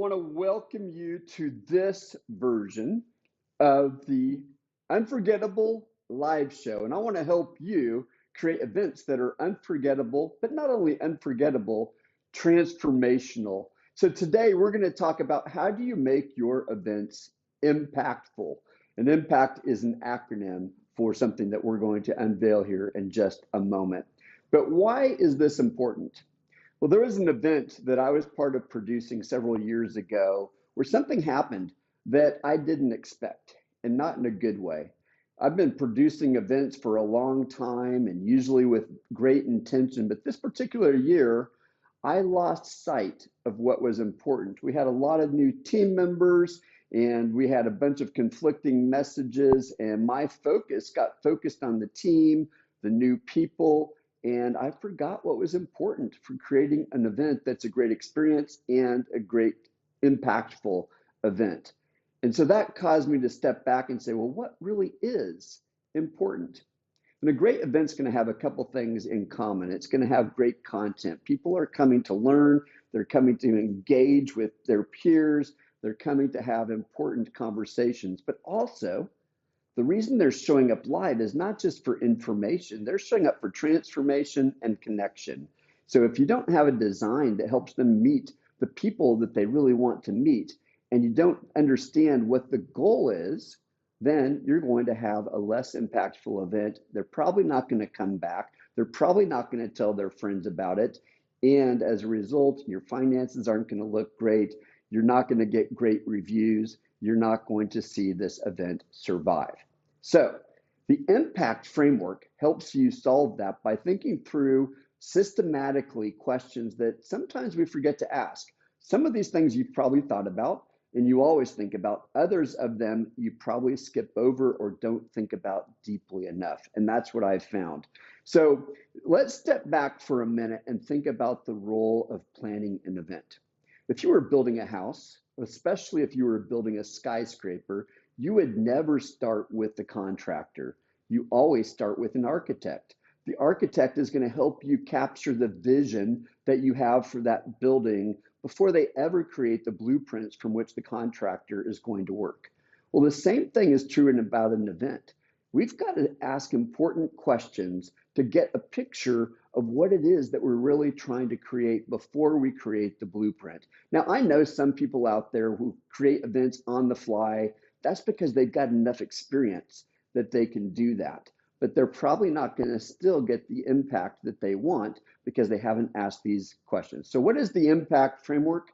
want to welcome you to this version of the Unforgettable live show. And I want to help you create events that are unforgettable, but not only unforgettable, transformational. So today we're going to talk about how do you make your events impactful? And impact is an acronym for something that we're going to unveil here in just a moment. But why is this important? Well, there was an event that I was part of producing several years ago where something happened that I didn't expect, and not in a good way. I've been producing events for a long time and usually with great intention, but this particular year, I lost sight of what was important. We had a lot of new team members and we had a bunch of conflicting messages, and my focus got focused on the team, the new people, and I forgot what was important for creating an event that's a great experience and a great impactful event. And so that caused me to step back and say, well, what really is important? And a great event's going to have a couple things in common. It's going to have great content. People are coming to learn, they're coming to engage with their peers, they're coming to have important conversations, but also the reason they're showing up live is not just for information, they're showing up for transformation and connection. So if you don't have a design that helps them meet the people that they really want to meet, and you don't understand what the goal is, then you're going to have a less impactful event. They're probably not going to come back. They're probably not going to tell their friends about it. And as a result, your finances aren't going to look great. You're not going to get great reviews. You're not going to see this event survive. So the impact framework helps you solve that by thinking through systematically questions that sometimes we forget to ask. Some of these things you've probably thought about and you always think about. Others of them you probably skip over or don't think about deeply enough. And that's what I've found. So let's step back for a minute and think about the role of planning an event. If you were building a house, especially if you were building a skyscraper, you would never start with the contractor. You always start with an architect. The architect is going to help you capture the vision that you have for that building before they ever create the blueprints from which the contractor is going to work. Well, the same thing is true about an event. We've got to ask important questions to get a picture of what it is that we're really trying to create before we create the blueprint. Now, I know some people out there who create events on the fly. That's because they've got enough experience that they can do that. But they're probably not going to still get the impact that they want because they haven't asked these questions. So what is the impact framework?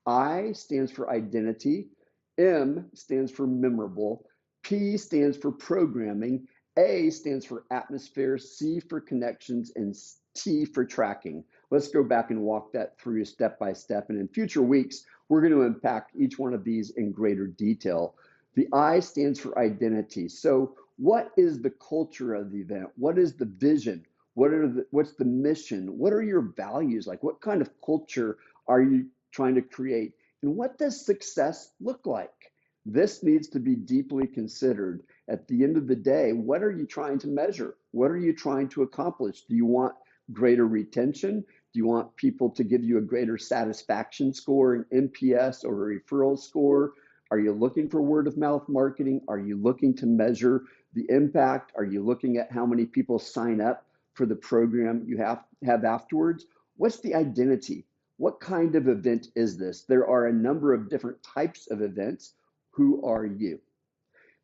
I stands for identity, M stands for memorable, P stands for programming, A stands for atmosphere, C for connections, and T for tracking. Let's go back and walk that through step by step. And in future weeks, we're going to unpack each one of these in greater detail. The I stands for identity. So what is the culture of the event? What is the vision? What's the mission? What are your values? Like, what kind of culture are you trying to create? And what does success look like? This needs to be deeply considered. At the end of the day, what are you trying to measure? What are you trying to accomplish? Do you want greater retention? Do you want people to give you a greater satisfaction score, an NPS or a referral score? Are you looking for word of mouth marketing? Are you looking to measure the impact? Are you looking at how many people sign up for the program you have afterwards? What's the identity? What kind of event is this? There are a number of different types of events. Who are you?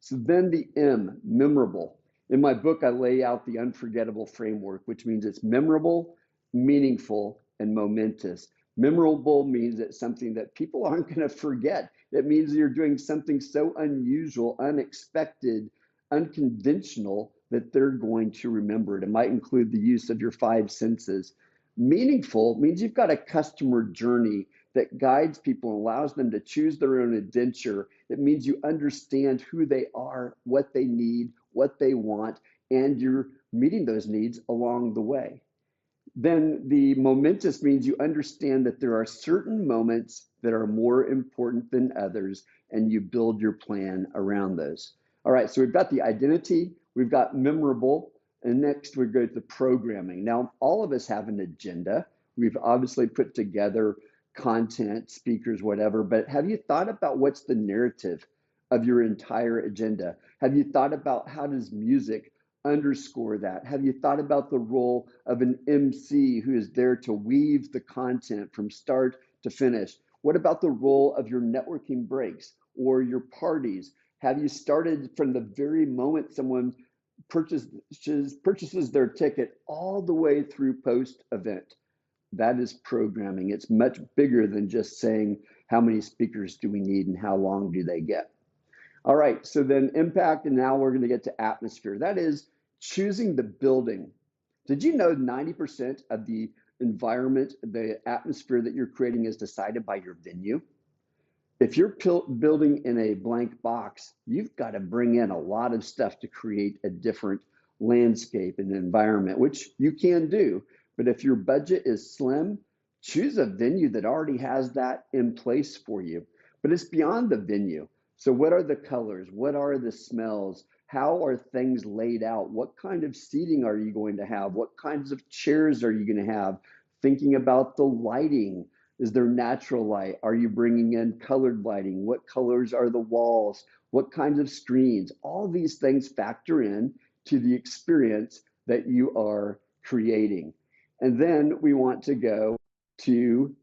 So then the M, memorable. In my book, I lay out the unforgettable framework, which means it's memorable, meaningful, and momentous. Memorable means it's something that people aren't going to forget. It means you're doing something so unusual, unexpected, unconventional that they're going to remember it. It might include the use of your five senses. Meaningful means you've got a customer journey that guides people and allows them to choose their own adventure. It means you understand who they are, what they need, what they want, and you're meeting those needs along the way. Then the momentous means you understand that there are certain moments that are more important than others, and you build your plan around those. All right, so we've got the identity, we've got memorable, and next we go to the programming. Now, all of us have an agenda. We've obviously put together content, speakers, whatever, but have you thought about what's the narrative of your entire agenda? Have you thought about how does music underscore that? Have you thought about the role of an MC who is there to weave the content from start to finish? What about the role of your networking breaks or your parties? Have you started from the very moment someone purchases their ticket all the way through post event? That is programming. It's much bigger than just saying how many speakers do we need and how long do they get. All right, so then impact, and now we're going to get to atmosphere. That is choosing the building. Did you know 90% of the environment, the atmosphere that you're creating is decided by your venue? If you're building in a blank box, you've got to bring in a lot of stuff to create a different landscape and environment, which you can do. But if your budget is slim, choose a venue that already has that in place for you. But it's beyond the venue. So what are the colors? What are the smells? How are things laid out? What kind of seating are you going to have? What kinds of chairs are you going to have? Thinking about the lighting. Is there natural light? Are you bringing in colored lighting? What colors are the walls? What kinds of screens? All these things factor in to the experience that you are creating. And then we want to go to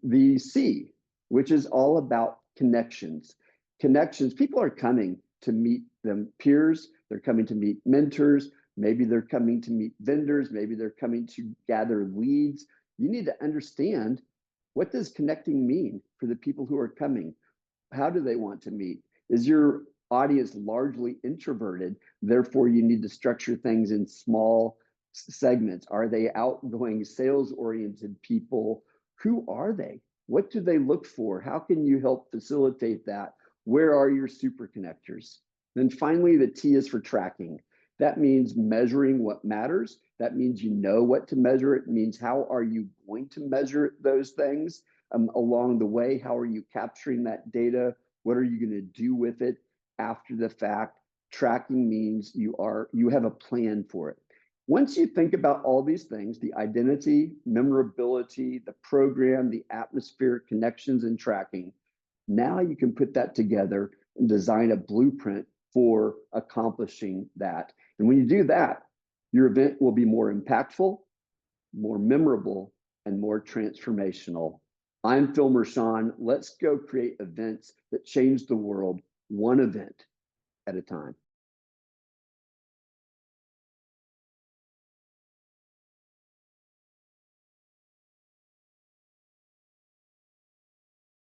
the C, which is all about connections. Connections, people are coming to meet them peers, they're coming to meet mentors, maybe they're coming to meet vendors, maybe they're coming to gather leads. You need to understand, what does connecting mean for the people who are coming? How do they want to meet? Is your audience largely introverted? Therefore, you need to structure things in small segments. Are they outgoing, sales-oriented people? Who are they? What do they look for? How can you help facilitate that? Where are your super connectors? Then finally, the T is for tracking. That means measuring what matters. That means you know what to measure. It means how are you going to measure those things along the way? How are you capturing that data? What are you going to do with it after the fact? Tracking means you have a plan for it. Once you think about all these things, the identity, memorability, the program, the atmosphere, connections, and tracking, now you can put that together and design a blueprint for accomplishing that. And when you do that, your event will be more impactful, more memorable, and more transformational. I'm Phil Mershon. Let's go create events that change the world one event at a time.